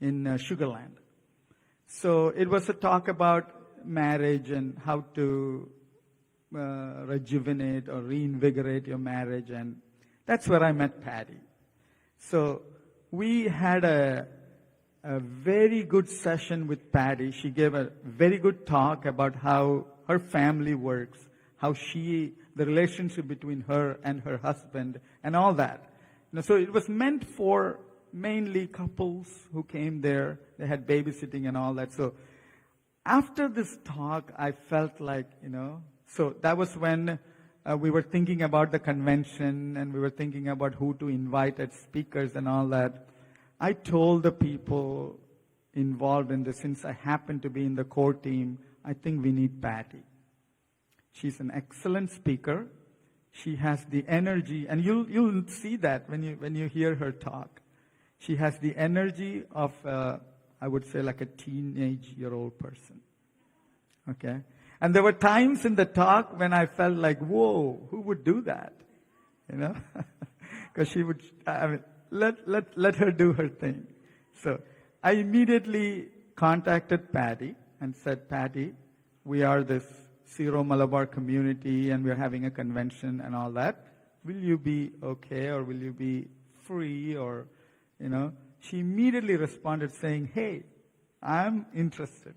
in Sugar Land. So it was a talk about marriage and how to rejuvenate or reinvigorate your marriage, and that's where I met Patty. So we had a very good session with Patty. She gave a very good talk about how her family works, how the relationship between her and her husband, and all that. So it was meant for mainly couples who came there. They had babysitting and all that. So after this talk, I felt like, so that was when we were thinking about the convention, and we were thinking about who to invite as speakers and all that. I told the people involved in this, since I happen to be in the core team, I think we need Patty. She's an excellent speaker. She has the energy, and you'll see that when you hear her talk. She has the energy of, I would say, like a teenage-year-old person. Okay? And there were times in the talk when I felt like, whoa, who would do that? Because she would, let her do her thing. So I immediately contacted Patty and said, Patty, we are this Syro Malabar community, and we're having a convention and all that. Will you be okay, or will you be free, or, She immediately responded saying, hey, I'm interested.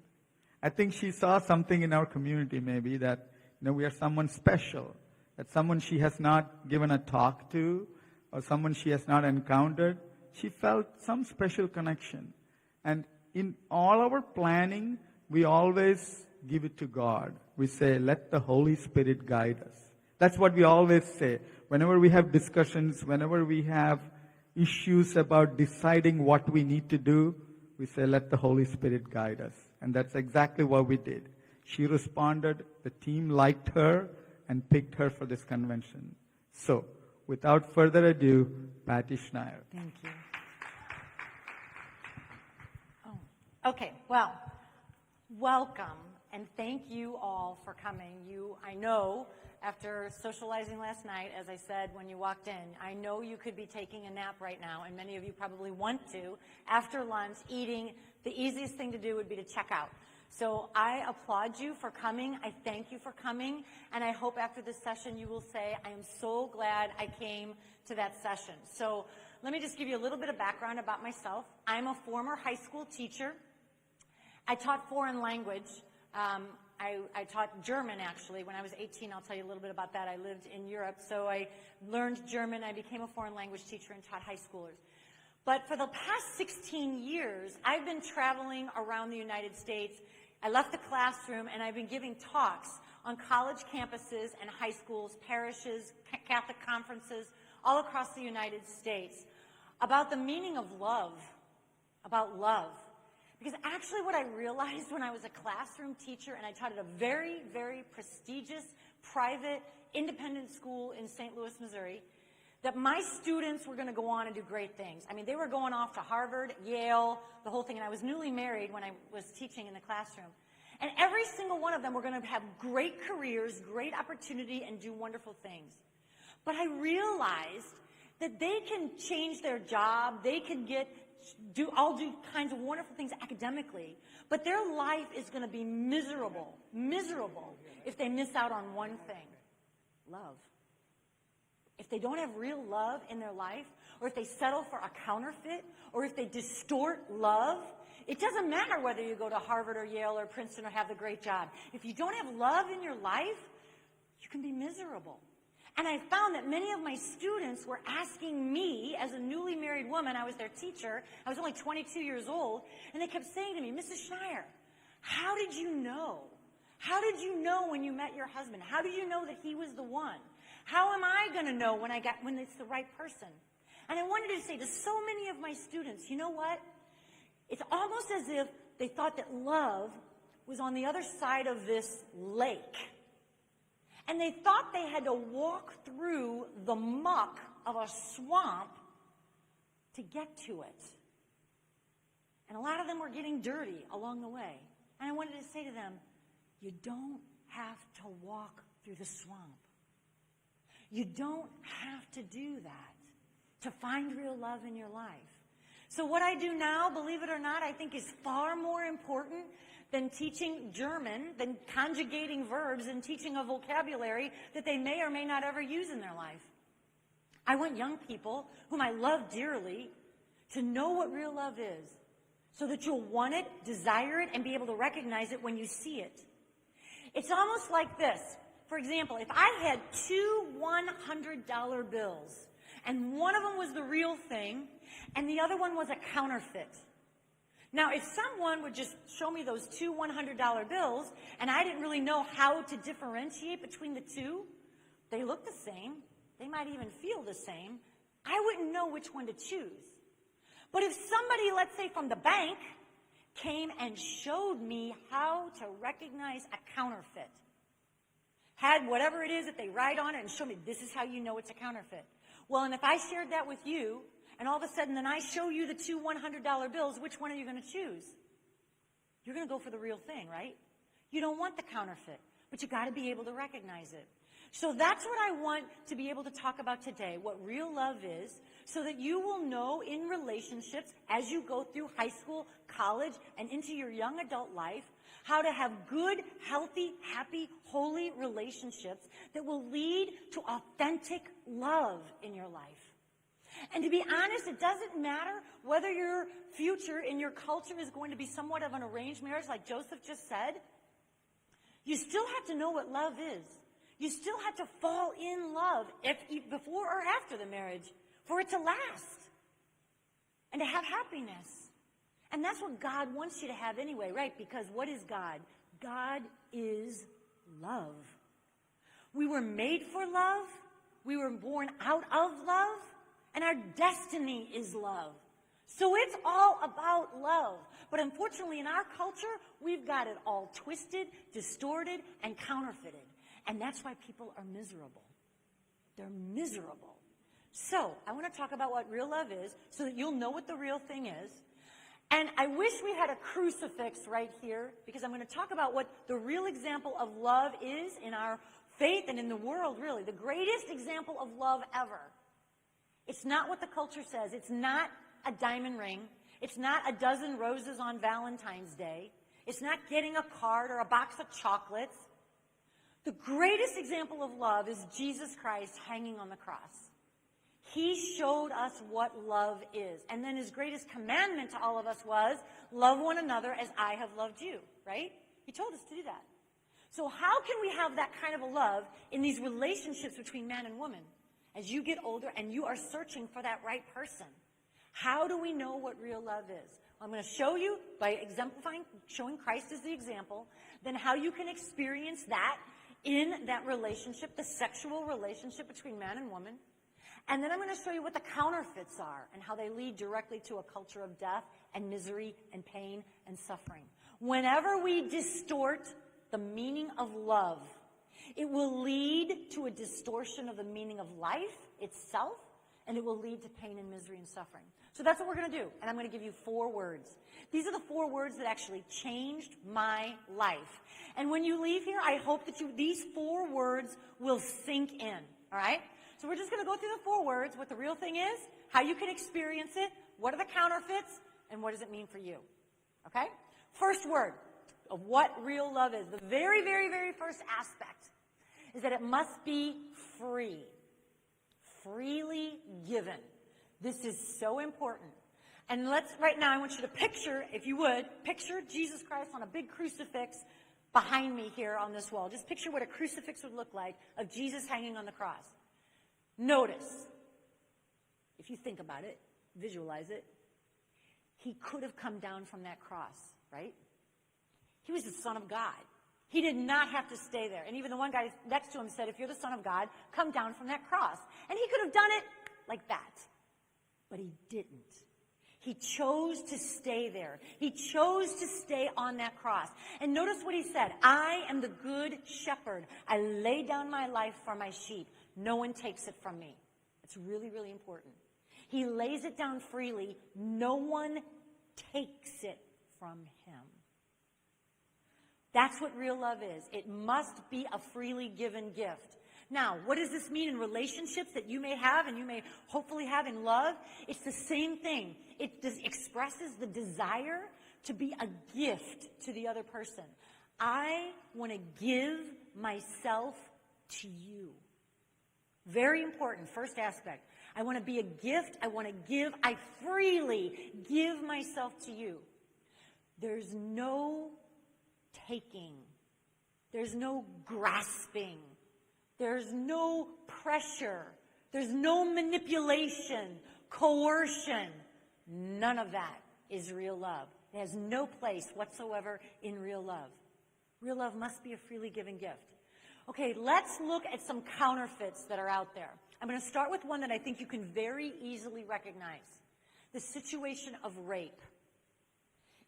I think she saw something in our community maybe that, we are someone special, that someone she has not given a talk to, or someone she has not encountered. She felt some special connection. And in all our planning, we always give it to God. We say, let the Holy Spirit guide us. That's what we always say. Whenever we have discussions, whenever we have issues about deciding what we need to do, we say, let the Holy Spirit guide us. And that's exactly what we did. She responded, the team liked her, and picked her for this convention. So, without further ado, Patty Schneier. Thank you. Oh, okay, well, welcome, and thank you all for coming. I know, after socializing last night, as I said when you walked in, I know you could be taking a nap right now, and many of you probably want to. After lunch, eating, the easiest thing to do would be to check out. So I applaud you for coming. I thank you for coming, and I hope after this session you will say, I am so glad I came to that session. So let me just give you a little bit of background about myself. I'm a former high school teacher. I taught foreign language. I taught German, actually. When I was 18, I'll tell you a little bit about that. I lived in Europe, so I learned German. I became a foreign language teacher and taught high schoolers. But for the past 16 years, I've been traveling around the United States. I left the classroom, and I've been giving talks on college campuses and high schools, parishes, Catholic conferences, all across the United States, about the meaning of love, about love. Because actually what I realized when I was a classroom teacher, and I taught at a very, very prestigious, private, independent school in St. Louis, Missouri, that my students were going to go on and do great things. I mean, they were going off to Harvard, Yale, the whole thing, and I was newly married when I was teaching in the classroom. And every single one of them were going to have great careers, great opportunity, and do wonderful things. But I realized that they can change their job, they can do kinds of wonderful things academically, but their life is going to be miserable if they miss out on one thing: love. If they don't have real love in their life, or if they settle for a counterfeit, or if they distort love, it doesn't matter whether you go to Harvard or Yale or Princeton or have a great job. If you don't have love in your life, you can be miserable. And I found that many of my students were asking me, as a newly married woman, I was their teacher, I was only 22 years old, and they kept saying to me, Mrs. Schneier, how did you know? How did you know when you met your husband? How did you know that he was the one? How am I going to know when it's the right person? And I wanted to say to so many of my students, you know what? It's almost as if they thought that love was on the other side of this lake. And they thought they had to walk through the muck of a swamp to get to it. And a lot of them were getting dirty along the way. And I wanted to say to them, you don't have to walk through the swamp. You don't have to do that to find real love in your life. So what I do now, believe it or not, I think is far more important than teaching German, than conjugating verbs and teaching a vocabulary that they may or may not ever use in their life. I want young people, whom I love dearly, to know what real love is, so that you'll want it, desire it, and be able to recognize it when you see it. It's almost like this. For example, if I had two $100 bills, and one of them was the real thing, and the other one was a counterfeit. Now, if someone would just show me those two $100 bills, and I didn't really know how to differentiate between the two, they look the same, they might even feel the same, I wouldn't know which one to choose. But if somebody, let's say from the bank, came and showed me how to recognize a counterfeit, had whatever it is that they write on it and show me, this is how you know it's a counterfeit. Well, and if I shared that with you, and all of a sudden then I show you the two $100 bills, which one are you going to choose? You're going to go for the real thing, right? You don't want the counterfeit, but you got to be able to recognize it. So that's what I want to be able to talk about today, what real love is, so that you will know in relationships as you go through high school, college, and into your young adult life, how to have good, healthy, happy, holy relationships that will lead to authentic love in your life. And to be honest, it doesn't matter whether your future in your culture is going to be somewhat of an arranged marriage, like Joseph just said. You still have to know what love is. You still have to fall in love before or after the marriage for it to last and to have happiness. And that's what God wants you to have anyway, right? Because what is God? God is love. We were made for love. We were born out of love. And our destiny is love. So it's all about love. But unfortunately, in our culture, we've got it all twisted, distorted, and counterfeited. And that's why people are miserable. They're miserable. So I want to talk about what real love is so that you'll know what the real thing is. And I wish we had a crucifix right here, because I'm going to talk about what the real example of love is in our faith and in the world, really. The greatest example of love ever. It's not what the culture says. It's not a diamond ring. It's not a dozen roses on Valentine's Day. It's not getting a card or a box of chocolates. The greatest example of love is Jesus Christ hanging on the cross. He showed us what love is. And then his greatest commandment to all of us was, love one another as I have loved you, right? He told us to do that. So how can we have that kind of a love in these relationships between man and woman? As you get older and you are searching for that right person, how do we know what real love is? I'm going to show you by exemplifying, showing Christ as the example, then how you can experience that in that relationship, the sexual relationship between man and woman. And then I'm going to show you what the counterfeits are and how they lead directly to a culture of death and misery and pain and suffering. Whenever we distort the meaning of love, it will lead to a distortion of the meaning of life itself, and it will lead to pain and misery and suffering. So that's what we're going to do, and I'm going to give you 4 words. These are the 4 words that actually changed my life. And when you leave here, I hope that these 4 words will sink in, all right? So we're just going to go through the 4 words, what the real thing is, how you can experience it, what are the counterfeits, and what does it mean for you, okay? First word of what real love is, the very, very, very first aspect, is that it must be free, freely given. This is so important. And right now I want you to picture, if you would, picture Jesus Christ on a big crucifix behind me here on this wall. Just picture what a crucifix would look like of Jesus hanging on the cross. Notice, if you think about it, visualize it, he could have come down from that cross, right? He was the Son of God. He did not have to stay there. And even the one guy next to him said, if you're the Son of God, come down from that cross. And he could have done it like that. But he didn't. He chose to stay there. He chose to stay on that cross. And notice what he said. I am the good shepherd. I lay down my life for my sheep. No one takes it from me. It's really, really important. He lays it down freely. No one takes it from him. That's what real love is. It must be a freely given gift. Now, what does this mean in relationships that you may have and you may hopefully have in love? It's the same thing. It expresses the desire to be a gift to the other person. I want to give myself to you. Very important, first aspect. I want to be a gift. I want to give. I freely give myself to you. There's no taking. There's no grasping. There's no pressure. There's no manipulation, coercion. None of that is real love. It has no place whatsoever in real love. Real love must be a freely given gift. Okay, let's look at some counterfeits that are out there. I'm going to start with one that I think you can very easily recognize. The situation of rape.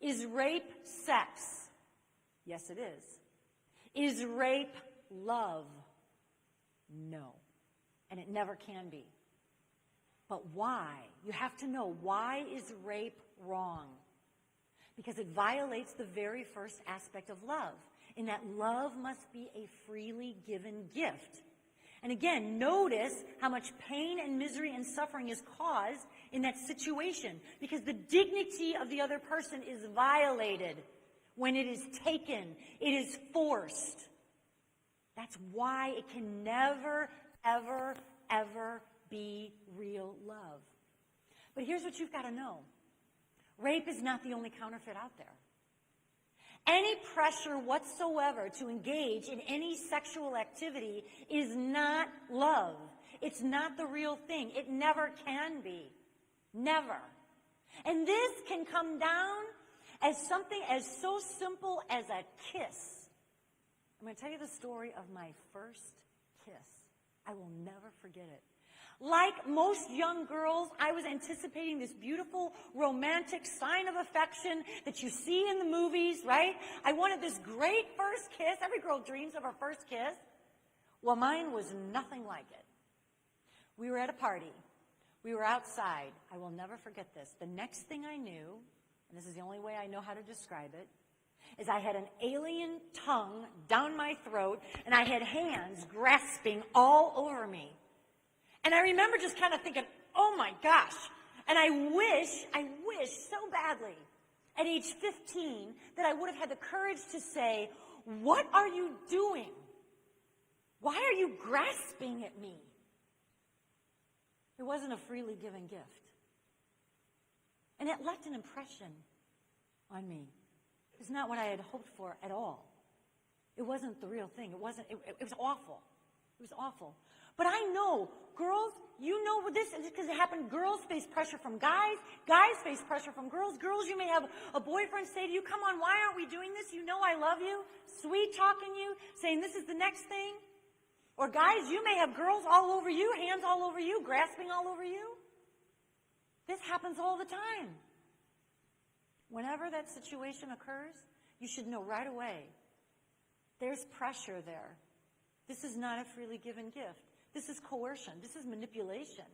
Is rape sex? Yes, it is. Is rape love? No. And it never can be. But why? You have to know, why is rape wrong? Because it violates the very first aspect of love, in that love must be a freely given gift. And again, notice how much pain and misery and suffering is caused in that situation, because the dignity of the other person is violated when it is taken, it is forced. That's why it can never, ever, ever be real love. But here's what you've got to know. Rape is not the only counterfeit out there. Any pressure whatsoever to engage in any sexual activity is not love. It's not the real thing. It never can be. Never. And this can come down as something as so simple as a kiss. I'm going to tell you the story of my first kiss. I will never forget it. Like most young girls, I was anticipating this beautiful, romantic sign of affection that you see in the movies, right? I wanted this great first kiss. Every girl dreams of her first kiss. Well, mine was nothing like it. We were at a party. We were outside. I will never forget this. The next thing I knew, and this is the only way I know how to describe it, is I had an alien tongue down my throat, and I had hands grasping all over me. And I remember just kind of thinking, oh my gosh. And I wish so badly at age 15 that I would have had the courage to say, what are you doing? Why are you grasping at me? It wasn't a freely given gift. And it left an impression on me. It was not what I had hoped for at all. It wasn't the real thing. It was awful. It was awful. But I know, girls, you know this because it happened. Girls face pressure from guys. Guys face pressure from girls. Girls, you may have a boyfriend say to you, come on, why aren't we doing this? You know I love you. Sweet talking you, saying this is the next thing. Or guys, you may have girls all over you, hands all over you, grasping all over you. This happens all the time. Whenever that situation occurs, you should know right away. There's pressure there. This is not a freely given gift. This is coercion. This is manipulation.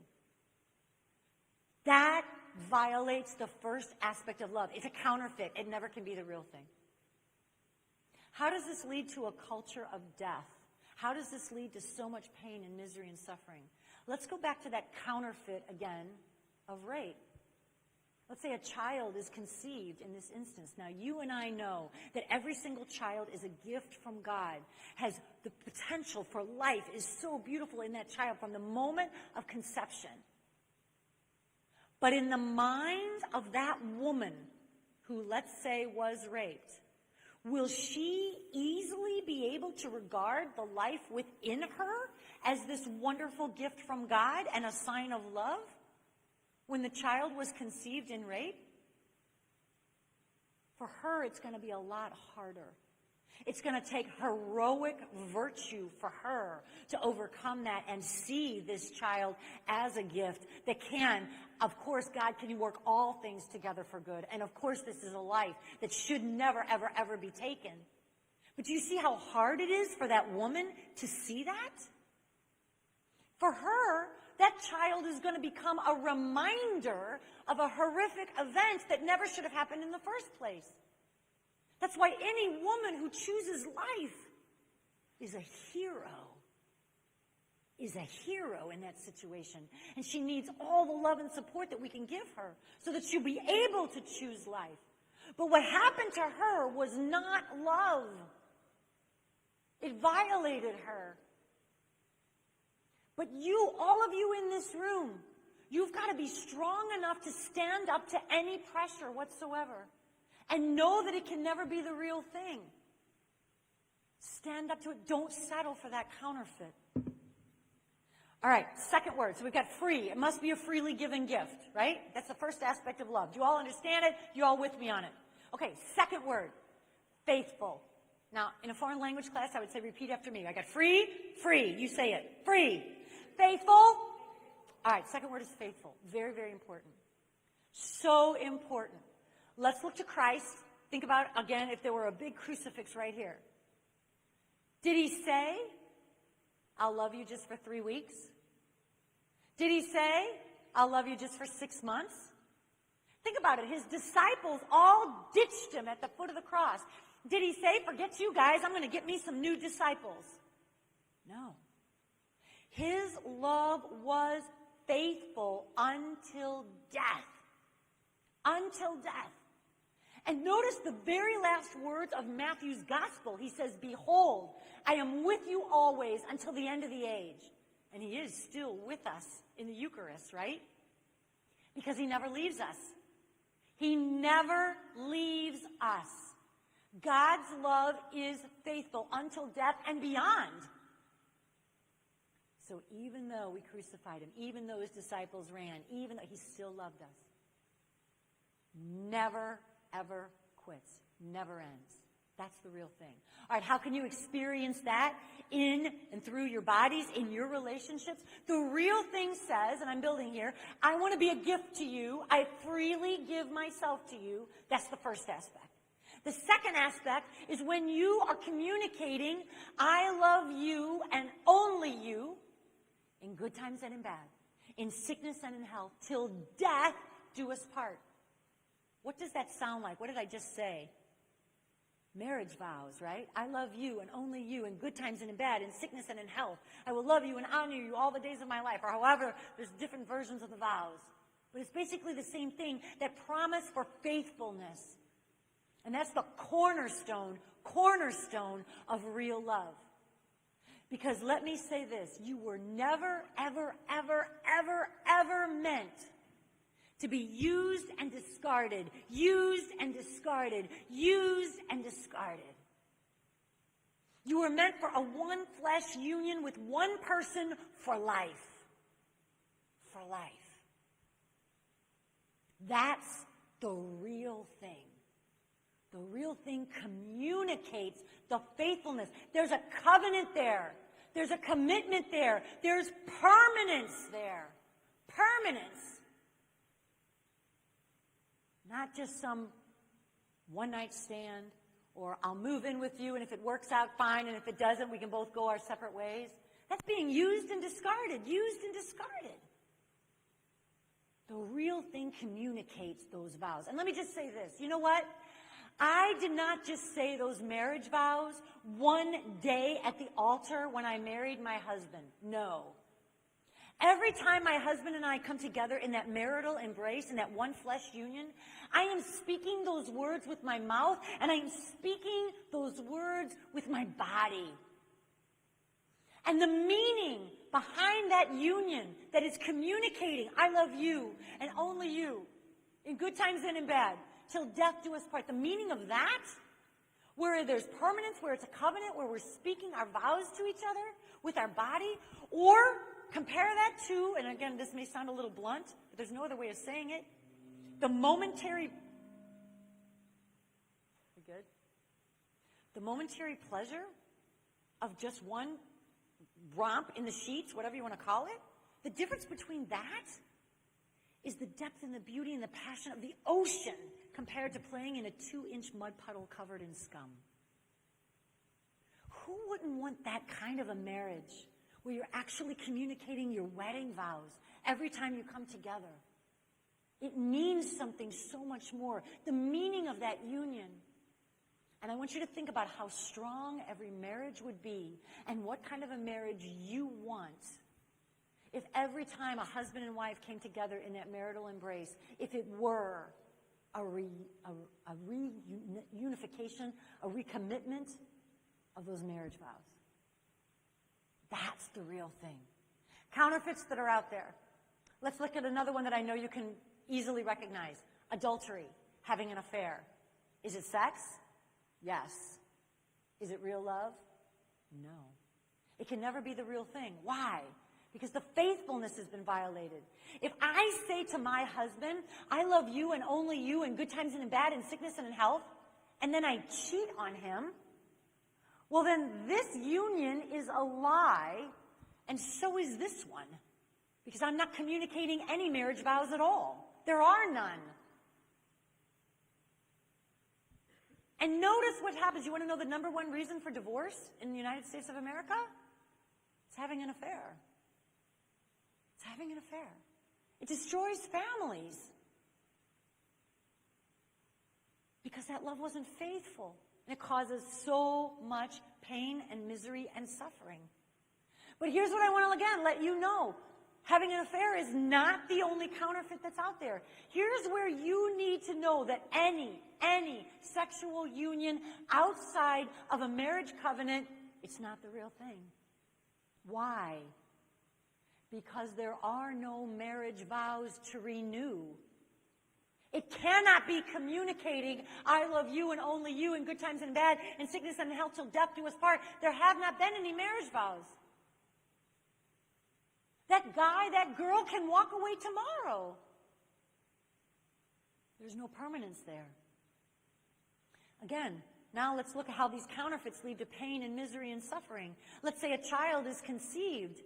That violates the first aspect of love. It's a counterfeit. It never can be the real thing. How does this lead to a culture of death? How does this lead to so much pain and misery and suffering? Let's go back to that counterfeit again of rape. Let's say a child is conceived in this instance. Now, you and I know that every single child is a gift from God, has the potential for life, is so beautiful in that child from the moment of conception. But in the mind of that woman who, let's say, was raped, will she easily be able to regard the life within her as this wonderful gift from God and a sign of love? When the child was conceived in rape? For her, it's going to be a lot harder. It's going to take heroic virtue for her to overcome that and see this child as a gift that can, of course, God can work all things together for good. And of course, this is a life that should never, ever, ever be taken. But do you see how hard it is for that woman to see that? For her, that child is going to become a reminder of a horrific event that never should have happened in the first place. That's why any woman who chooses life is a hero. is a hero in that situation. And she needs all the love and support that we can give her so that she'll be able to choose life. But what happened to her was not love. It violated her. But you, all of you in this room, you've got to be strong enough to stand up to any pressure whatsoever and know that it can never be the real thing. Stand up to it. Don't settle for that counterfeit. All right, second word. So we've got free. It must be a freely given gift, right? That's the first aspect of love. Do you all understand it? You all with me on it? Okay, second word, faithful. Now, in a foreign language class, I would say repeat after me. I got free, free. You say it. Free. Faithful. All right, second word is faithful. Very, very important. So important. Let's look to Christ. Think about, again, if there were a big crucifix right here. Did he say, I'll love you just for 3 weeks? Did he say, I'll love you just for 6 months? Think about it. His disciples all ditched him at the foot of the cross. Did he say, forget you guys, I'm going to get me some new disciples? No. His love was faithful until death. Until death. And notice the very last words of Matthew's gospel. He says, behold, I am with you always until the end of the age. And he is still with us in the Eucharist, right? Because he never leaves us. He never leaves us. God's love is faithful until death and beyond. So even though we crucified him, even though his disciples ran, even though he still loved us, never, ever quits. Never ends. That's the real thing. All right, how can you experience that in and through your bodies, in your relationships? The real thing says, and I'm building here, I want to be a gift to you. I freely give myself to you. That's the first aspect. The second aspect is when you are communicating, I love you and only you, in good times and in bad, in sickness and in health, till death do us part. What does that sound like? What did I just say? Marriage vows, right? I love you and only you in good times and in bad, in sickness and in health. I will love you and honor you all the days of my life. Or however, there's different versions of the vows. But it's basically the same thing, that promise for faithfulness. And that's the cornerstone of real love. Because let me say this, you were never, ever, ever, ever, ever meant to be used and discarded, used and discarded, used and discarded. You were meant for a one-flesh union with one person for life. For life. That's the real thing. The real thing communicates the faithfulness. There's a covenant there. There's a commitment there. There's permanence there. Permanence. Not just some one-night stand, or I'll move in with you, and if it works out, fine, and if it doesn't, we can both go our separate ways. That's being used and discarded, used and discarded. The real thing communicates those vows. And let me just say this. You know what? I did not just say those marriage vows one day at the altar when I married my husband. No. Every time my husband and I come together in that marital embrace, in that one flesh union, I am speaking those words with my mouth, and I am speaking those words with my body. And the meaning behind that union that is communicating, I love you and only you, in good times and in bad, till death do us part. The meaning of that, where there's permanence, where it's a covenant, where we're speaking our vows to each other with our body, or compare that to, and again, this may sound a little blunt, but there's no other way of saying it, the momentary pleasure of just one romp in the sheets, whatever you want to call it. The difference between that is the depth and the beauty and the passion of the ocean compared to playing in a 2-inch mud puddle covered in scum. Who wouldn't want that kind of a marriage where you're actually communicating your wedding vows every time you come together? It means something so much more. The meaning of that union. And I want you to think about how strong every marriage would be and what kind of a marriage you want If every time a husband and wife came together in that marital embrace, if it were a reunification, a recommitment of those marriage vows. That's the real thing. Counterfeits that are out there. Let's look at another one that I know you can easily recognize. Adultery, having an affair. Is it sex? Yes. Is it real love? No. It can never be the real thing. Why? Because the faithfulness has been violated. If I say to my husband, I love you and only you in good times and in bad, in sickness and in health, and then I cheat on him, well then this union is a lie, and so is this one. Because I'm not communicating any marriage vows at all. There are none. And notice what happens. You want to know the number one reason for divorce in the United States of America? It's having an affair. It's having an affair. It destroys families. Because that love wasn't faithful. And it causes so much pain and misery and suffering. But here's what I want to, again, let you know. Having an affair is not the only counterfeit that's out there. Here's where you need to know that any sexual union outside of a marriage covenant, it's not the real thing. Why? Because there are no marriage vows to renew. It cannot be communicating, I love you and only you in good times and bad, in sickness and in health till death do us part. There have not been any marriage vows. That guy, that girl can walk away tomorrow. There's no permanence there. Again, now let's look at how these counterfeits lead to pain and misery and suffering. Let's say a child is conceived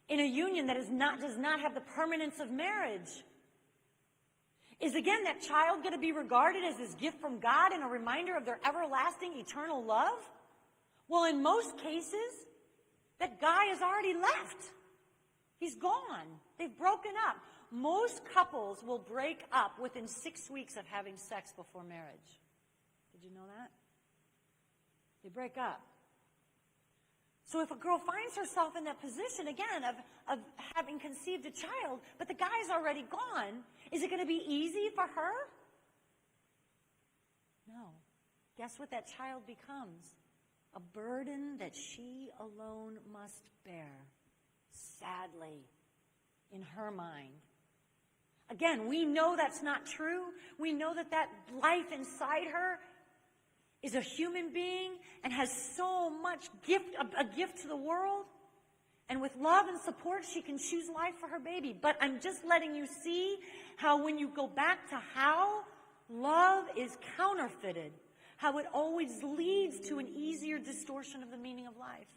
in a union that does not have the permanence of marriage. Is again that child going to be regarded as this gift from God and a reminder of their everlasting eternal love? Well, in most cases, that guy has already left. He's gone. They've broken up. Most couples will break up within 6 weeks of having sex before marriage. Did you know that? They break up. So if a girl finds herself in that position, again, of having conceived a child, but the guy's already gone, is it going to be easy for her? No. Guess what that child becomes? A burden that she alone must bear. Sadly, in her mind. Again, we know that's not true. We know that that life inside her is a human being and has so much a gift to the world. And with love and support, she can choose life for her baby. But I'm just letting you see how when you go back to how love is counterfeited, how it always leads to an easier distortion of the meaning of life.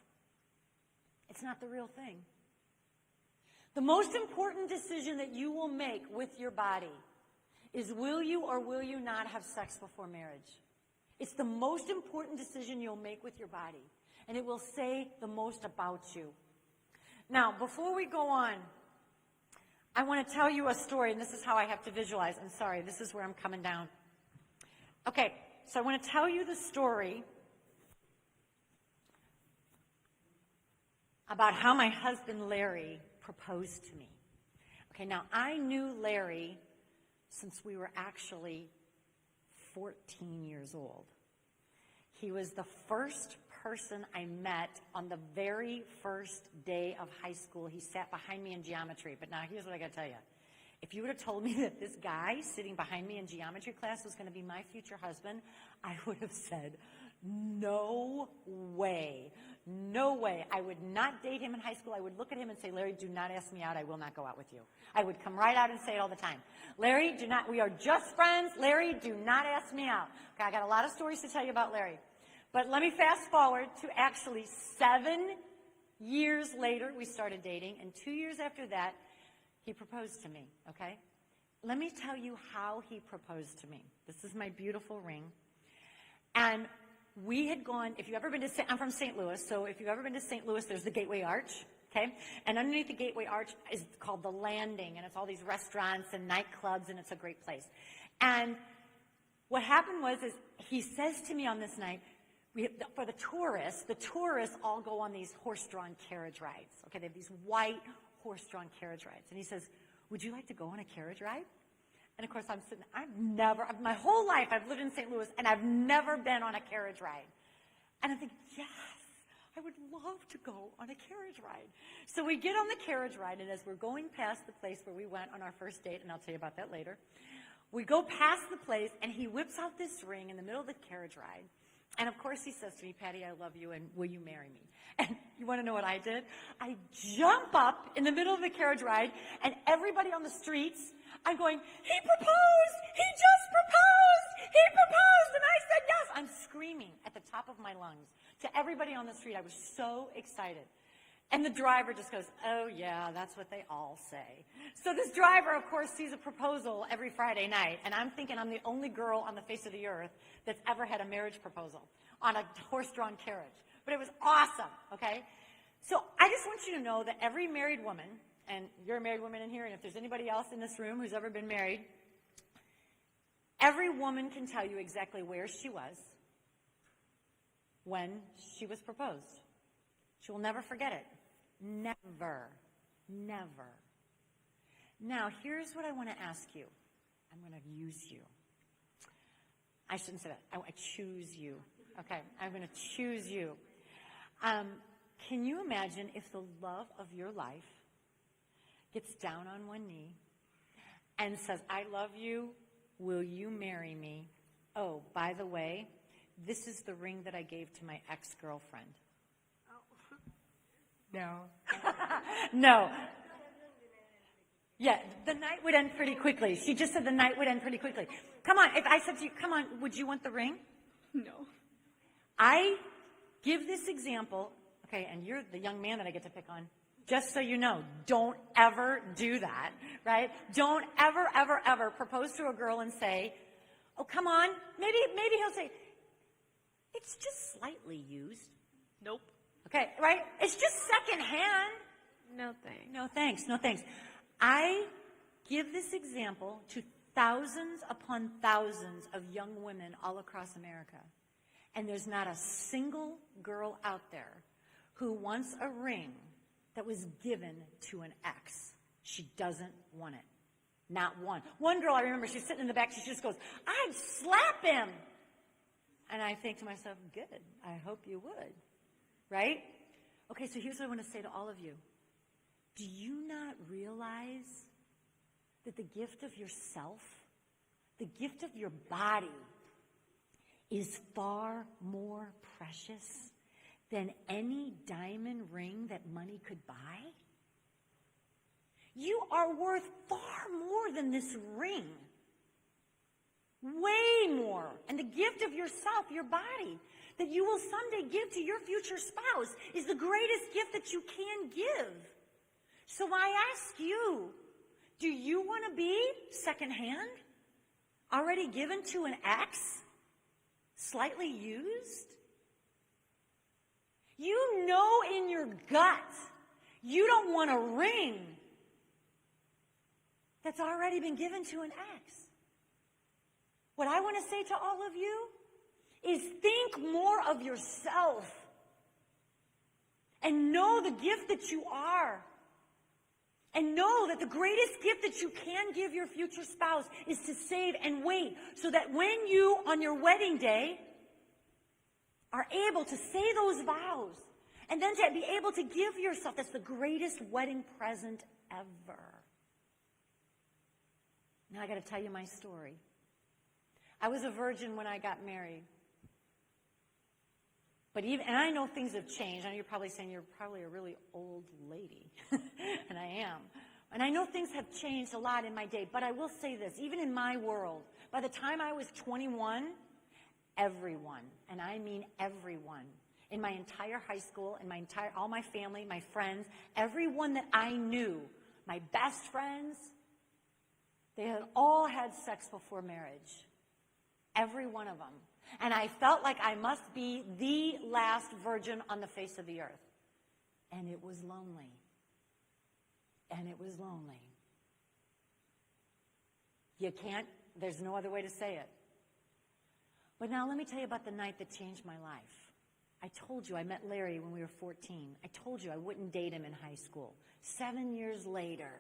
It's not the real thing. The most important decision that you will make with your body is will you or will you not have sex before marriage? It's the most important decision you'll make with your body, and it will say the most about you. Now, before we go on, I want to tell you a story, and this is how I have to visualize. I'm sorry, this is where I'm coming down. Okay, so I want to tell you the story about how my husband, Larry, proposed to me. Okay, now I knew Larry since we were actually 14 years old. He was the first person I met on the very first day of high school. He sat behind me in geometry. But now here's what I got to tell you. If you would have told me that this guy sitting behind me in geometry class was going to be my future husband, I would have said, no way. No way. I would not date him in high school. I would look at him and say, Larry, do not ask me out. I will not go out with you. I would come right out and say it all the time. Larry, we are just friends. Larry, do not ask me out. Okay, I got a lot of stories to tell you about Larry. But let me fast forward to actually 7 years later, we started dating. And 2 years after that, he proposed to me, okay? Let me tell you how he proposed to me. This is my beautiful ring. And we had gone, if you've ever been to, I'm from St. Louis, so if you've ever been to St. Louis, there's the Gateway Arch, okay? And underneath the Gateway Arch is called The Landing, and it's all these restaurants and nightclubs, and it's a great place. And what happened was, he says to me on this night, for the tourists all go on these horse-drawn carriage rides, okay? They have these white horse-drawn carriage rides. And he says, would you like to go on a carriage ride? And of course, my whole life I've lived in St. Louis, and I've never been on a carriage ride. And I'm thinking, yes, I would love to go on a carriage ride. So we get on the carriage ride, and as we're going past the place where we went on our first date, and I'll tell you about that later, we go past the place, and he whips out this ring in the middle of the carriage ride. And of course he says to me, Patty, I love you, and will you marry me? And you want to know what I did? I jump up in the middle of the carriage ride, and everybody on the streets, I'm going, he proposed! He just proposed! He proposed! And I said yes! I'm screaming at the top of my lungs to everybody on the street. I was so excited. And the driver just goes, oh yeah, that's what they all say. So this driver, of course, sees a proposal every Friday night, and I'm thinking I'm the only girl on the face of the earth that's ever had a marriage proposal on a horse-drawn carriage. But it was awesome, okay? So I just want you to know that every married woman, and you're a married woman in here, and if there's anybody else in this room who's ever been married, every woman can tell you exactly where she was when she was proposed. She will never forget it. Never. Never. Now, here's what I want to ask you. I'm going to use you. I shouldn't say that. I choose you. Okay, I'm going to choose you. Can you imagine if the love of your life gets down on one knee and says, I love you, will you marry me? Oh, by the way, this is the ring that I gave to my ex-girlfriend. No. No. Yeah, the night would end pretty quickly. She just said the night would end pretty quickly. Come on, if I said to you, come on, would you want the ring? No. I give this example, okay, and you're the young man that I get to pick on. Just so you know, don't ever do that, right? Don't ever, ever, ever propose to a girl and say, oh, come on. Maybe he'll say, it's just slightly used. Nope. Okay, right? It's just secondhand. No thanks. No thanks, no thanks. I give this example to thousands upon thousands of young women all across America. And there's not a single girl out there who wants a ring that was given to an ex. She doesn't want it. Not one. One girl, I remember, she's sitting in the back, she just goes, I'd slap him. And I think to myself, good, I hope you would. Right? Okay, so here's what I want to say to all of you. Do you not realize that the gift of yourself, the gift of your body, is far more precious than any diamond ring that money could buy? You are worth far more than this ring. Way more. And the gift of yourself, your body, that you will someday give to your future spouse is the greatest gift that you can give. So I ask you, do you want to be secondhand? Already given to an ex? Slightly used? You know in your gut you don't want a ring that's already been given to an ex. What I want to say to all of you is think more of yourself and know the gift that you are. And know that the greatest gift that you can give your future spouse is to save and wait so that when you, on your wedding day, are able to say those vows and then to be able to give yourself, that's the greatest wedding present ever. Now I got to tell you my story. I was a virgin when I got married. But and I know things have changed. I know you're probably saying you're probably a really old lady. And I am. And I know things have changed a lot in my day. But I will say this, even in my world, by the time I was 21, everyone, and I mean everyone, in my entire high school, in all my family, my friends, everyone that I knew, my best friends, they had all had sex before marriage. Every one of them. And I felt like I must be the last virgin on the face of the earth. And it was lonely. And it was lonely. There's no other way to say it. But now let me tell you about the night that changed my life. I told you I met Larry when we were 14. I told you I wouldn't date him in high school. 7 years later,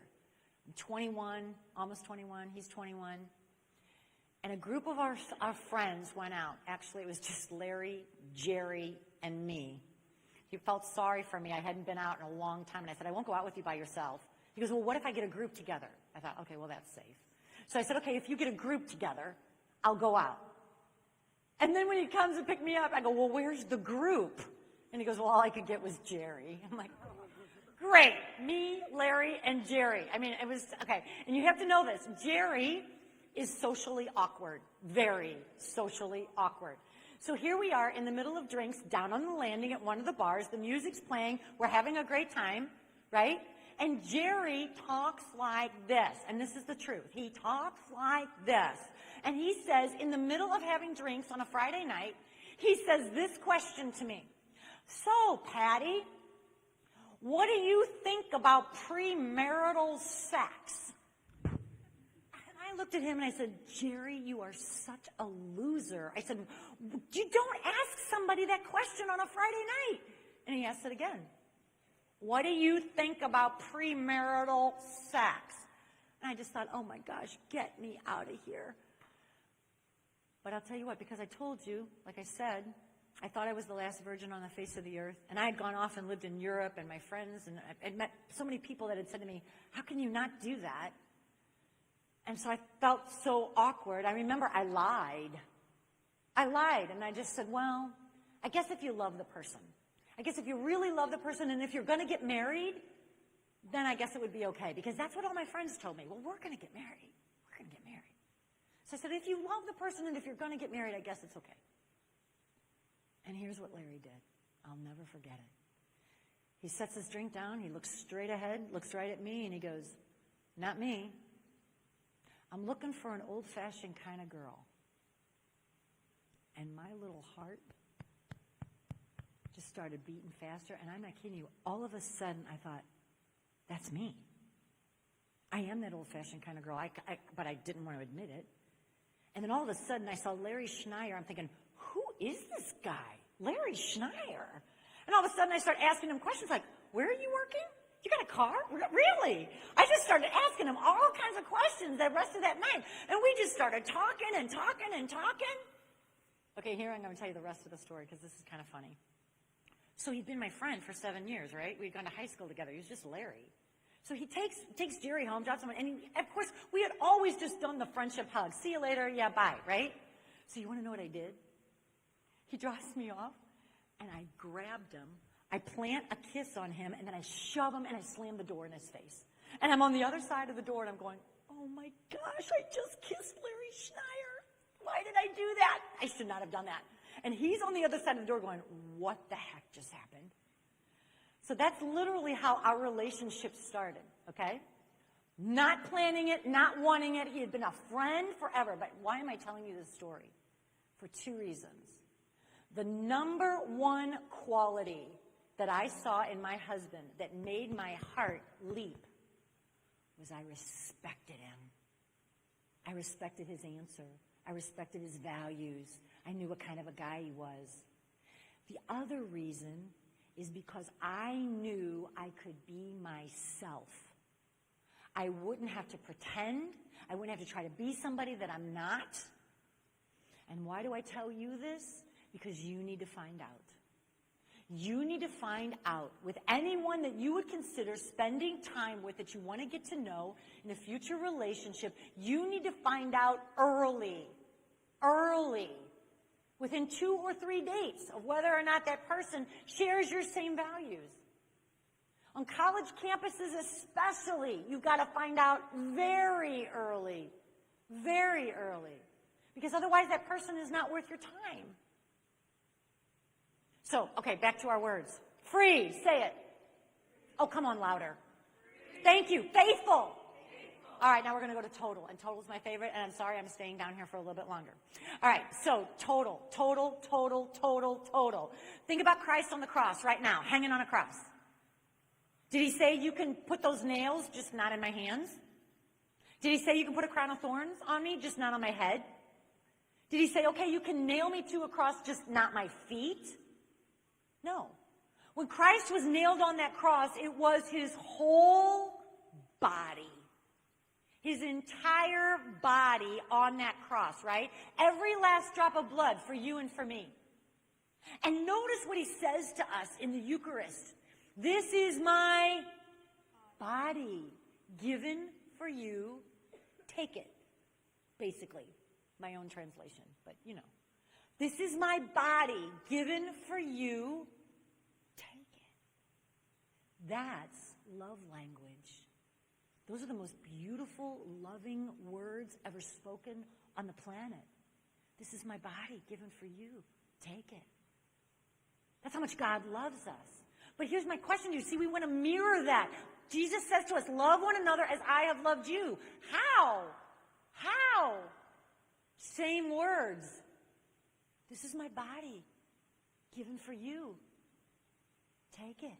I'm 21, almost 21, he's 21. And a group of our friends went out. Actually, it was just Larry, Jerry, and me. He felt sorry for me. I hadn't been out in a long time. And I said, I won't go out with you by yourself. He goes, well, what if I get a group together? I thought, okay, well, that's safe. So I said, okay, if you get a group together, I'll go out. And then when he comes to pick me up, I go, well, where's the group? And he goes, well, all I could get was Jerry. I'm like, great, me, Larry, and Jerry. I mean, it was, okay. And you have to know this. Jerry is socially awkward, very socially awkward. So here we are in the middle of drinks down on the landing at one of the bars. The music's playing. We're having a great time, right? And Jerry talks like this, and this is the truth. He talks like this. And he says, in the middle of having drinks on a Friday night, he says this question to me. So, Patty, what do you think about premarital sex? And I looked at him and I said, Jerry, you are such a loser. I said, you don't ask somebody that question on a Friday night. And he asked it again. What do you think about premarital sex? And I just thought, oh my gosh, get me out of here. But I'll tell you what, because I told you, like I said, I thought I was the last virgin on the face of the earth. And I had gone off and lived in Europe, and my friends, and I'd met so many people that had said to me, how can you not do that? And so I felt so awkward. I remember I lied. And I just said, well, I guess if you love the person. I guess if you really love the person, and if you're going to get married, then I guess it would be okay. Because that's what all my friends told me. Well, we're going to get married. We're going to get married. So I said, if you love the person and if you're going to get married, I guess it's okay. And here's what Larry did. I'll never forget it. He sets his drink down. He looks straight ahead, looks right at me, and he goes, not me. I'm looking for an old-fashioned kind of girl. And my little heart just started beating faster. And I'm not kidding you. All of a sudden, I thought, that's me. I am that old-fashioned kind of girl, but I didn't want to admit it. And then all of a sudden, I saw Larry Schneier. I'm thinking, who is this guy? Larry Schneier. And all of a sudden, I start asking him questions like, where are you working? You got a car? Really? I just started asking him all kinds of questions the rest of that night. And we just started talking and talking and talking. Okay, here I'm going to tell you the rest of the story because this is kind of funny. So he'd been my friend for 7 years, right? We'd gone to high school together. He was just Larry. So he takes Jerry home, drops him, and of course, we had always just done the friendship hug. See you later, yeah, bye, right? So you want to know what I did? He drops me off, and I grabbed him. I plant a kiss on him, and then I shove him, and I slam the door in his face. And I'm on the other side of the door, and I'm going, oh my gosh, I just kissed Larry Schneier. Why did I do that? I should not have done that. And he's on the other side of the door going, what the heck just happened? So that's literally how our relationship started, okay? Not planning it, not wanting it. He had been a friend forever. But why am I telling you this story? For 2 reasons. The number one quality that I saw in my husband that made my heart leap was I respected him. I respected his answer. I respected his values. I knew what kind of a guy he was. The other reason is because I knew I could be myself. I wouldn't have to pretend. I wouldn't have to try to be somebody that I'm not. And why do I tell you this? Because you need to find out. You need to find out with anyone that you would consider spending time with, that you want to get to know in a future relationship. You need to find out early, within 2 or 3 dates of whether or not that person shares your same values. On college campuses especially, you've got to find out very early, because otherwise that person is not worth your time. So, okay, back to our words. Free, say it. Oh, come on, louder. Free. Thank you. Faithful. All right, now we're going to go to total, and total is my favorite, and I'm sorry I'm staying down here for a little bit longer. All right, so total. Think about Christ on the cross right now, hanging on a cross. Did he say you can put those nails, just not in my hands? Did he say you can put a crown of thorns on me, just not on my head? Did he say, okay, you can nail me to a cross, just not my feet? No. When Christ was nailed on that cross, it was his whole body. His entire body on that cross, right? Every last drop of blood for you and for me. And notice what he says to us in the Eucharist. This is my body given for you. Take it. Basically, my own translation, but you know. This is my body given for you. Take it. That's love language. Those are the most beautiful, loving words ever spoken on the planet. This is my body given for you. Take it. That's how much God loves us. But here's my question to you. See, we want to mirror that. Jesus says to us, love one another as I have loved you. How? How? Same words. This is my body given for you. Take it.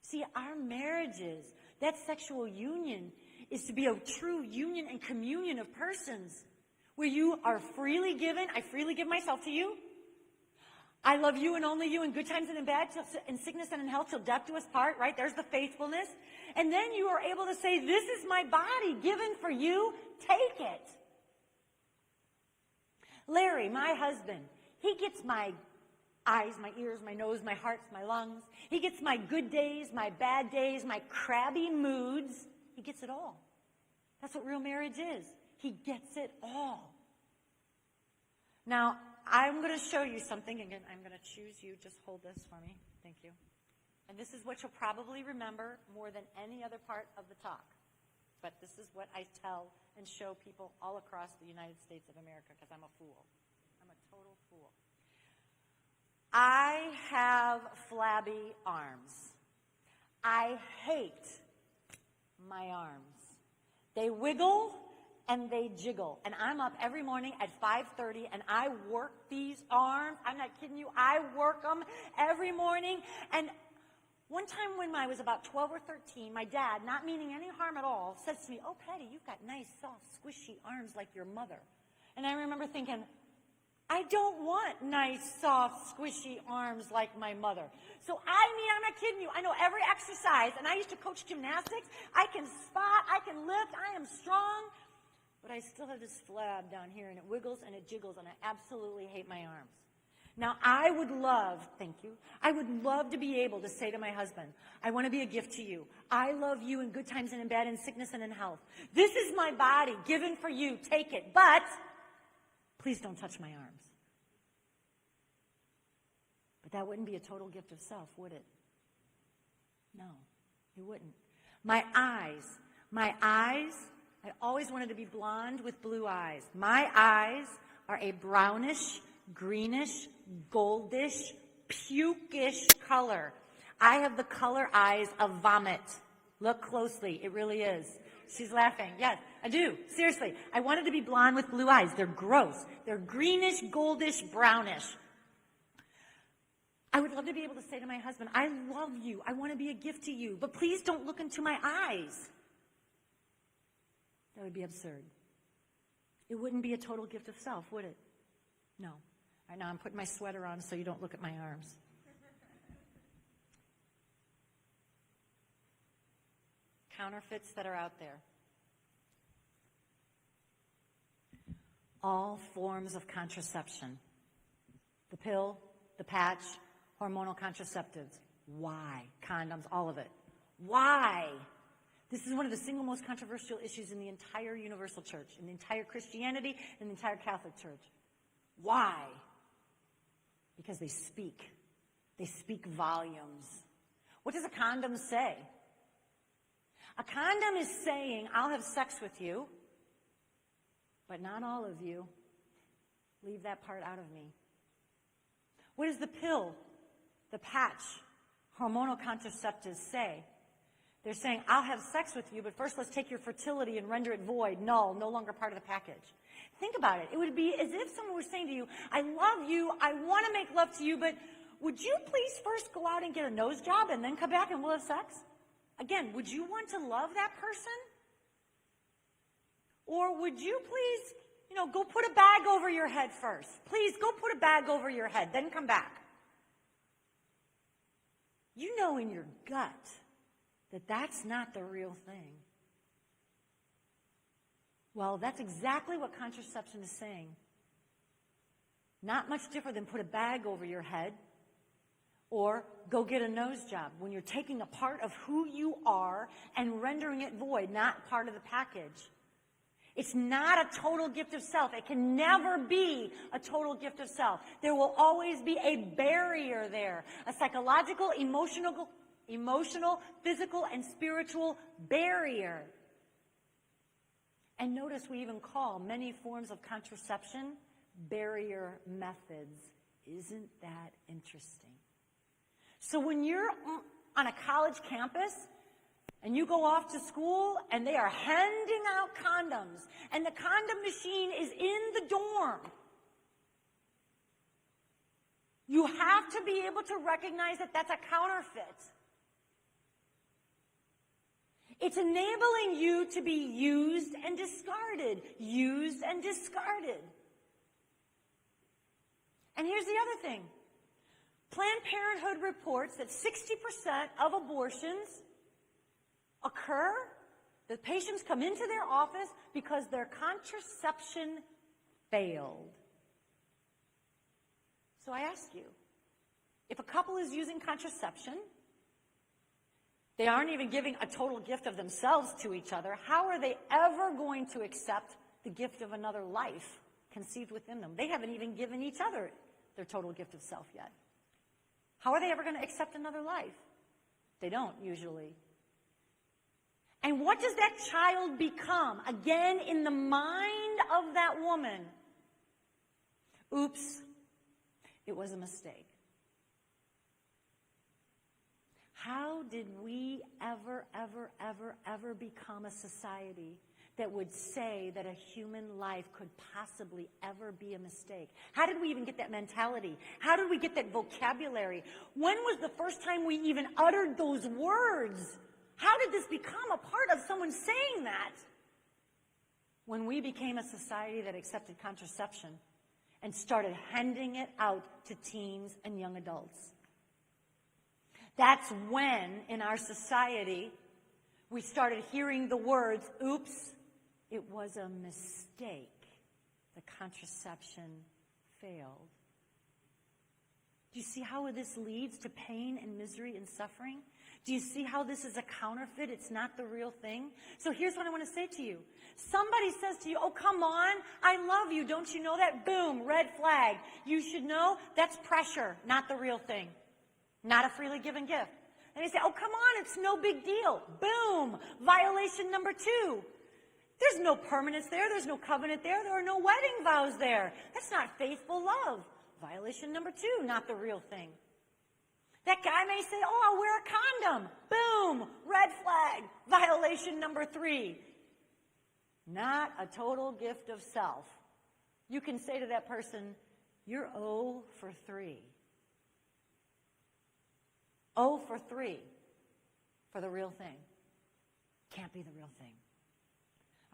See, our marriages, that sexual union, is to be a true union and communion of persons where you are freely given. I freely give myself to you. I love you and only you in good times and in bad, in sickness and in health, till death do us part, right? There's the faithfulness. And then you are able to say, this is my body given for you. Take it. Larry, my husband, he gets my eyes, my ears, my nose, my heart, my lungs. He gets my good days, my bad days, my crabby moods. He gets it all. That's what real marriage is. He gets it all. Now, I'm going to show you something. Again, I'm going to choose you. Just hold this for me. Thank you. And this is what you'll probably remember more than any other part of the talk. But this is what I tell and show people all across the United States of America, because I'm a fool. I'm a total fool. I have flabby arms. I hate my arms. They wiggle and they jiggle. And I'm up every morning at 5:30 and I work these arms. I'm not kidding you. I work them every morning. And one time when I was about 12 or 13, my dad, not meaning any harm at all, says to me, "Oh, Patty, you've got nice, soft, squishy arms like your mother." And I remember thinking, I don't want nice, soft, squishy arms like my mother. So I'm not kidding you. I know every exercise, and I used to coach gymnastics. I can spot, I can lift, I am strong, but I still have this flab down here, and it wiggles and it jiggles, and I absolutely hate my arms. Now, I would love to be able to say to my husband, I want to be a gift to you. I love you in good times and in bad, in sickness and in health. This is my body given for you. Take it. But please don't touch my arms. But that wouldn't be a total gift of self, would it? No, it wouldn't. My eyes, I always wanted to be blonde with blue eyes. My eyes are a brownish, greenish, goldish, pukish color. I have the color eyes of vomit. Look closely. It really is. She's laughing. Yes, I do. Seriously. I wanted to be blonde with blue eyes. They're gross. They're greenish, goldish, brownish. I would love to be able to say to my husband, I love you. I want to be a gift to you. But please don't look into my eyes. That would be absurd. It wouldn't be a total gift of self, would it? No. Right now I'm putting my sweater on so you don't look at my arms. Counterfeits that are out there. All forms of contraception. The pill, the patch, hormonal contraceptives. Why? Condoms, all of it. Why? This is one of the single most controversial issues in the entire universal church, in the entire Christianity, in the entire Catholic Church. Why? Because they speak. They speak volumes. What does a condom say? A condom is saying, I'll have sex with you, but not all of you. Leave that part out of me. What does the pill, the patch, hormonal contraceptives say? They're saying, I'll have sex with you, but first let's take your fertility and render it void, null, no longer part of the package. Think about it. It would be as if someone were saying to you, I love you, I want to make love to you, but would you please first go out and get a nose job and then come back and we'll have sex? Again, would you want to love that person? Or would you please, go put a bag over your head first? Please, go put a bag over your head, then come back. You know in your gut that that's not the real thing. Well, that's exactly what contraception is saying. Not much different than put a bag over your head or go get a nose job, when you're taking a part of who you are and rendering it void, not part of the package. It's not a total gift of self. It can never be a total gift of self. There will always be a barrier there, a psychological, emotional, physical, and spiritual barrier. And notice we even call many forms of contraception barrier methods. Isn't that interesting? So when you're on a college campus and you go off to school and they are handing out condoms and the condom machine is in the dorm, you have to be able to recognize that that's a counterfeit. It's enabling you to be used and discarded, used and discarded. And here's the other thing. Planned Parenthood reports that 60% of abortions occur, the patients come into their office because their contraception failed. So I ask you, if a couple is using contraception, they aren't even giving a total gift of themselves to each other, how are they ever going to accept the gift of another life conceived within them? They haven't even given each other their total gift of self yet. How are they ever going to accept another life? They don't, usually. And what does that child become? Again, in the mind of that woman. Oops, it was a mistake. How did we ever become a society that would say that a human life could possibly ever be a mistake? How did we even get that mentality? How did we get that vocabulary? When was the first time we even uttered those words? How did this become a part of someone saying that? When we became a society that accepted contraception and started handing it out to teens and young adults. That's when, in our society, we started hearing the words, oops, it was a mistake. The contraception failed. Do you see how this leads to pain and misery and suffering? Do you see how this is a counterfeit? It's not the real thing. So here's what I want to say to you. Somebody says to you, oh, come on, I love you. Don't you know that? Boom, red flag. You should know that's pressure, not the real thing. Not a freely given gift. And they say, oh, come on, it's no big deal. Boom, violation number 2. There's no permanence there. There's no covenant there. There are no wedding vows there. That's not faithful love. Violation number 2, not the real thing. That guy may say, oh, I'll wear a condom. Boom, red flag. Violation number 3. Not a total gift of self. You can say to that person, you're 0 for 3. 0 for 3 for the real thing. Can't be the real thing.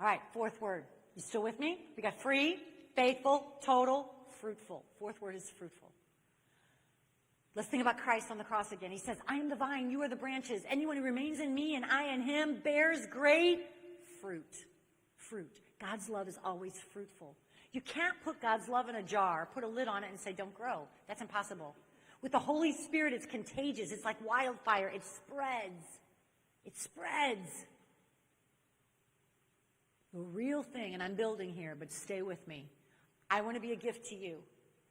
All right, 4th word. You still with me? We got free, faithful, total, fruitful. 4th word is fruitful. Let's think about Christ on the cross again. He says, I am the vine, you are the branches. Anyone who remains in me and I in him bears great fruit. Fruit. God's love is always fruitful. You can't put God's love in a jar, put a lid on it and say, don't grow. That's impossible. With the Holy Spirit, it's contagious. It's like wildfire. It spreads. It spreads. The real thing, and I'm building here, but stay with me. I want to be a gift to you.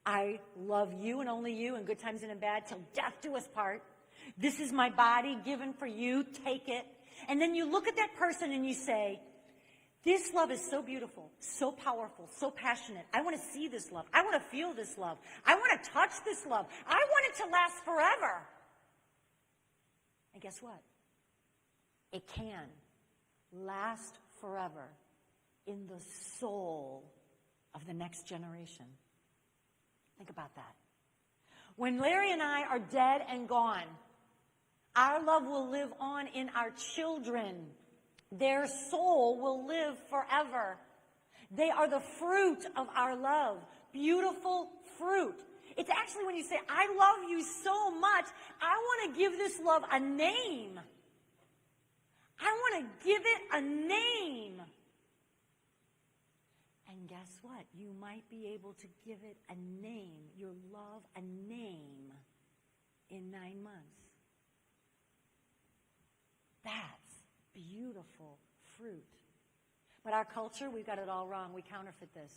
I love you and only you in good times and in bad till death do us part. This is my body given for you. Take it. And then you look at that person and you say, this love is so beautiful, so powerful, so passionate. I want to see this love. I want to feel this love. I want to touch this love. I want it to last forever. And guess what? It can last forever in the soul of the next generation. Think about that. When Larry and I are dead and gone, our love will live on in our children. Their soul will live forever. They are the fruit of our love. Beautiful fruit. It's actually when you say, I love you so much, I want to give this love a name. I want to give it a name. And guess what? You might be able to give it a name, your love a name, in 9 months. That's beautiful fruit. But our culture, we've got it all wrong. We counterfeit this.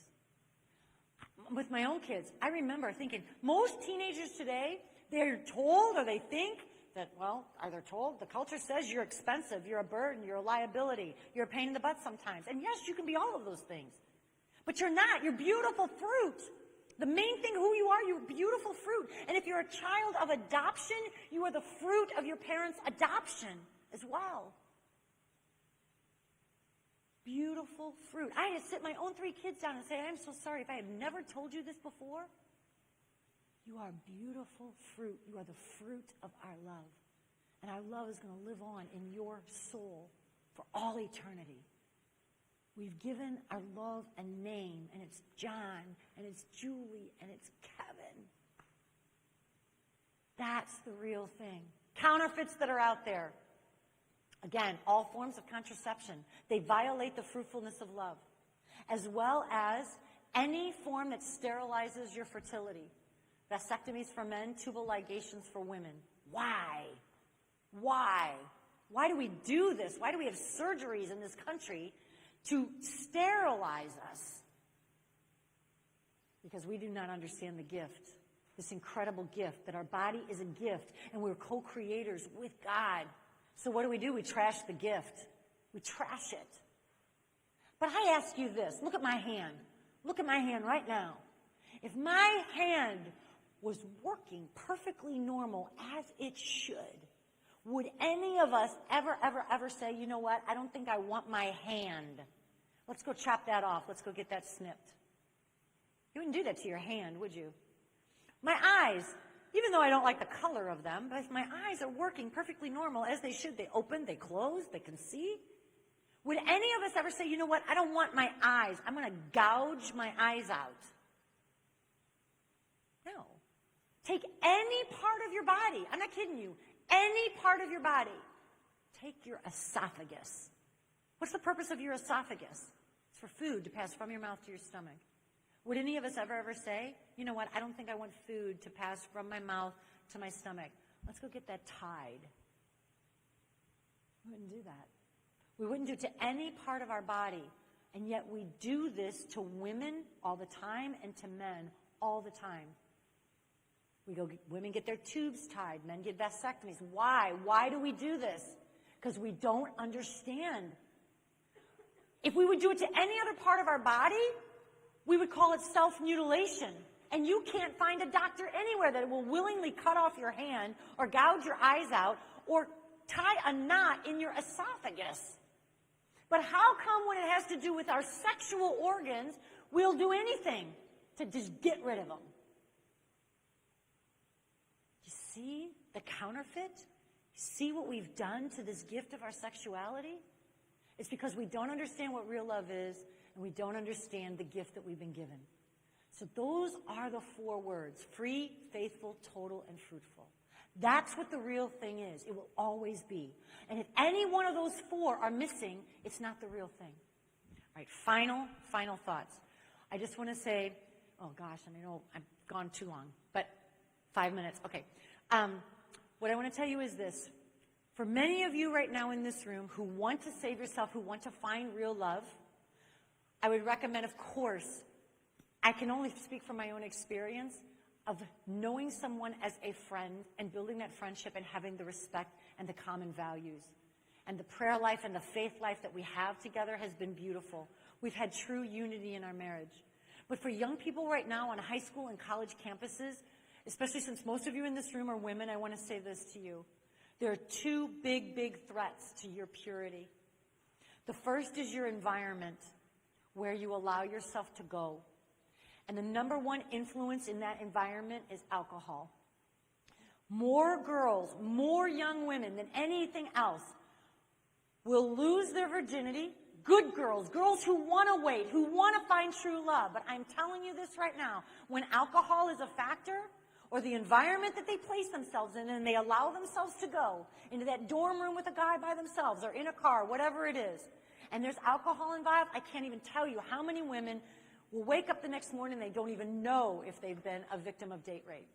With my own kids, I remember thinking, most teenagers today, they're told or they think that, well, are they told? The culture says you're expensive, you're a burden, you're a liability, you're a pain in the butt sometimes. And yes, you can be all of those things. But you're not. You're beautiful fruit. The main thing, who you are, you're beautiful fruit. And if you're a child of adoption, you are the fruit of your parents' adoption as well. Beautiful fruit. I had to sit my own 3 kids down and say, I'm so sorry if I have never told you this before. You are beautiful fruit. You are the fruit of our love. And our love is going to live on in your soul for all eternity. We've given our love a name, and it's John, and it's Julie, and it's Kevin. That's the real thing. Counterfeits that are out there. Again, all forms of contraception. They violate the fruitfulness of love, as well as any form that sterilizes your fertility. Vasectomies for men, tubal ligations for women. Why? Why? Why do we do this? Why do we have surgeries in this country to sterilize us? Because we do not understand the gift, this incredible gift, that our body is a gift, and we're co-creators with God. So what do? We trash the gift. We trash it. But I ask you this. Look at my hand. Look at my hand right now. If my hand was working perfectly normal as it should, would any of us ever say, you know what, I don't think I want my hand. Let's go chop that off. Let's go get that snipped. You wouldn't do that to your hand, would you? My eyes, even though I don't like the color of them, but if my eyes are working perfectly normal as they should, they open, they close, they can see. Would any of us ever say, you know what, I don't want my eyes. I'm going to gouge my eyes out. No. Take any part of your body. I'm not kidding you. Any part of your body. Take your esophagus. What's the purpose of your esophagus? It's for food to pass from your mouth to your stomach. Would any of us ever say, you know what, I don't think I want food to pass from my mouth to my stomach. Let's go get that tied. We wouldn't do that. We wouldn't do it to any part of our body. And yet we do this to women all the time and to men all the time. Women get their tubes tied. Men get vasectomies. Why? Why do we do this? Because we don't understand. If we would do it to any other part of our body, we would call it self-mutilation. And you can't find a doctor anywhere that will willingly cut off your hand or gouge your eyes out or tie a knot in your esophagus. But how come when it has to do with our sexual organs, we'll do anything to just get rid of them? You see the counterfeit? See what we've done to this gift of our sexuality? It's because we don't understand what real love is, and we don't understand the gift that we've been given. So those are the 4 words: free, faithful, total, and fruitful. That's what the real thing is. It will always be. And if any one of those 4 are missing, it's not the real thing. All right, final thoughts. I just want to say, oh gosh, and I know I've gone too long, but 5 minutes. Okay. What I want to tell you is this. For many of you right now in this room who want to save yourself, who want to find real love, I would recommend, of course, I can only speak from my own experience of knowing someone as a friend and building that friendship and having the respect and the common values. And the prayer life and the faith life that we have together has been beautiful. We've had true unity in our marriage. But for young people right now on high school and college campuses, especially since most of you in this room are women, I want to say this to you. There are 2 big threats to your purity. The first is your environment, where you allow yourself to go. And the number 1 influence in that environment is alcohol. More girls, more young women than anything else will lose their virginity, good girls, girls who want to wait, who want to find true love. But I'm telling you this right now, when alcohol is a factor, or the environment that they place themselves in, and they allow themselves to go into that dorm room with a guy by themselves, or in a car, whatever it is, and there's alcohol involved, I can't even tell you how many women will wake up the next morning and they don't even know if they've been a victim of date rape.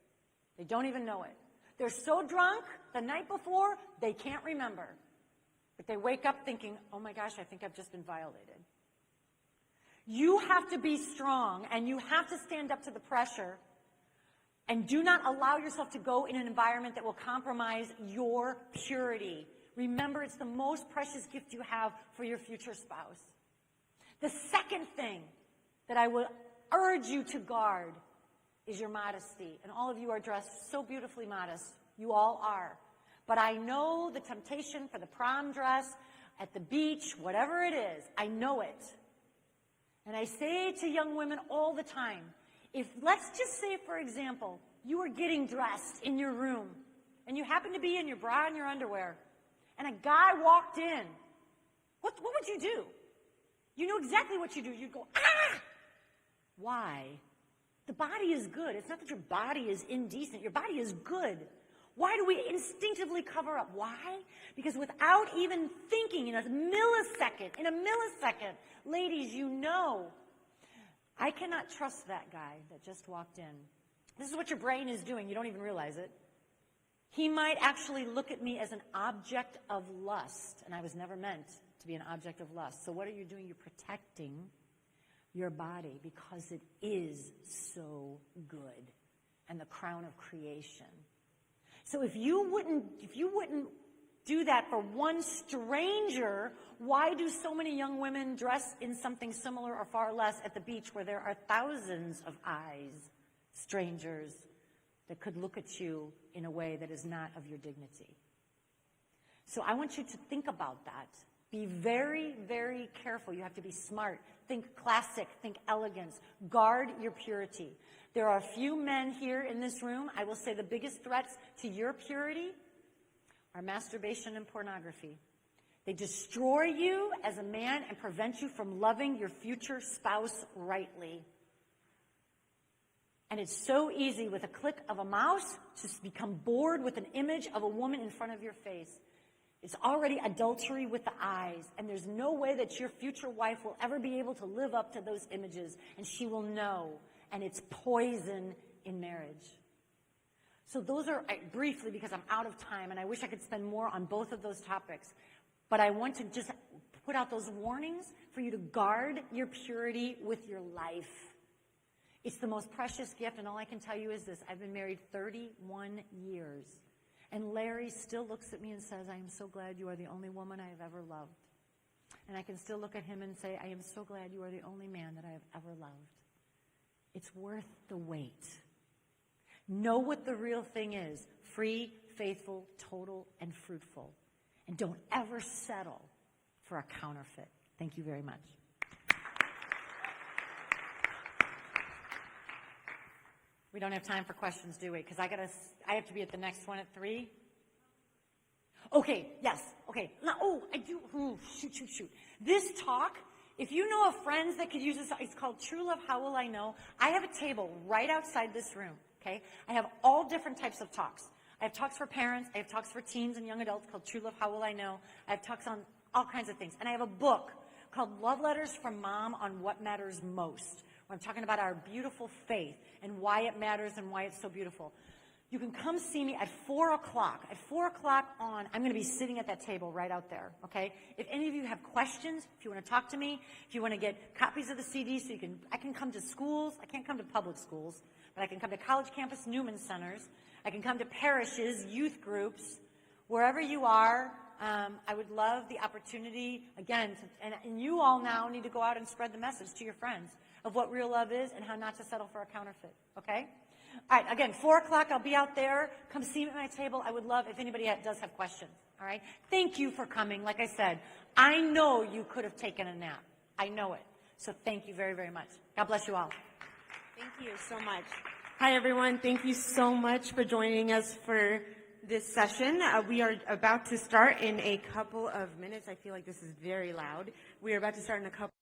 They don't even know it. They're so drunk the night before, they can't remember. But they wake up thinking, oh my gosh, I think I've just been violated. You have to be strong, and you have to stand up to the pressure, and do not allow yourself to go in an environment that will compromise your purity. Remember, it's the most precious gift you have for your future spouse. The second thing that I will urge you to guard is your modesty. And all of you are dressed so beautifully modest. You all are. But I know the temptation for the prom dress, at the beach, whatever it is, I know it. And I say to young women all the time, if, let's just say, for example, you are getting dressed in your room, and you happen to be in your bra and your underwear, and a guy walked in, what would you do? You know exactly what you do. You'd go, ah! Why? The body is good. It's not that your body is indecent. Your body is good. Why do we instinctively cover up? Why? Because without even thinking, in a millisecond, ladies, you know, I cannot trust that guy that just walked in. This is what your brain is doing. You don't even realize it. He might actually look at me as an object of lust, and I was never meant to be an object of lust. So what are you doing? You're protecting your body because it is so good and the crown of creation. So if you wouldn't do that for one stranger, why do so many young women dress in something similar or far less at the beach where there are thousands of eyes, strangers, that could look at you in a way that is not of your dignity? So I want you to think about that. Be very, very careful. You have to be smart. Think classic. Think elegance. Guard your purity. There are a few men here in this room. I will say the biggest threats to your purity are masturbation and pornography. They destroy you as a man and prevent you from loving your future spouse rightly. And it's so easy with a click of a mouse to become bored with an image of a woman in front of your face. It's already adultery with the eyes, and there's no way that your future wife will ever be able to live up to those images, and she will know, and it's poison in marriage. So those are, briefly, because I'm out of time, and I wish I could spend more on both of those topics, but I want to just put out those warnings for you to guard your purity with your life. It's the most precious gift, and all I can tell you is this. I've been married 31 years. And Larry still looks at me and says, I am so glad you are the only woman I have ever loved. And I can still look at him and say, I am so glad you are the only man that I have ever loved. It's worth the wait. Know what the real thing is. Free, faithful, total, and fruitful. And don't ever settle for a counterfeit. Thank you very much. We don't have time for questions, do we? Because I have to be at the next one at 3. Okay, yes, okay. No, I do, shoot. This talk, if you know of friends that could use this, it's called True Love, How Will I Know? I have a table right outside this room, okay? I have all different types of talks. I have talks for parents, I have talks for teens and young adults called True Love, How Will I Know? I have talks on all kinds of things. And I have a book called Love Letters from Mom on What Matters Most. I'm talking about our beautiful faith and why it matters and why it's so beautiful. You can come see me at 4 o'clock. At 4 o'clock on, I'm going to be sitting at that table right out there, okay? If any of you have questions, if you want to talk to me, if you want to get copies of the CD so I can come to schools. I can't come to public schools, but I can come to college campus Newman centers. I can come to parishes, youth groups, wherever you are. I would love the opportunity, again, and you all now need to go out and spread the message to your friends of what real love is and how not to settle for a counterfeit, okay? All right, again, 4 o'clock, I'll be out there. Come see me at my table. I would love if anybody does have questions, all right? Thank you for coming. Like I said, I know you could have taken a nap. I know it. So thank you very, very much. God bless you all. Thank you so much. Hi, everyone. Thank you so much for joining us for this session. We are about to start in a couple of minutes. I feel like this is very loud. We are about to start in a couple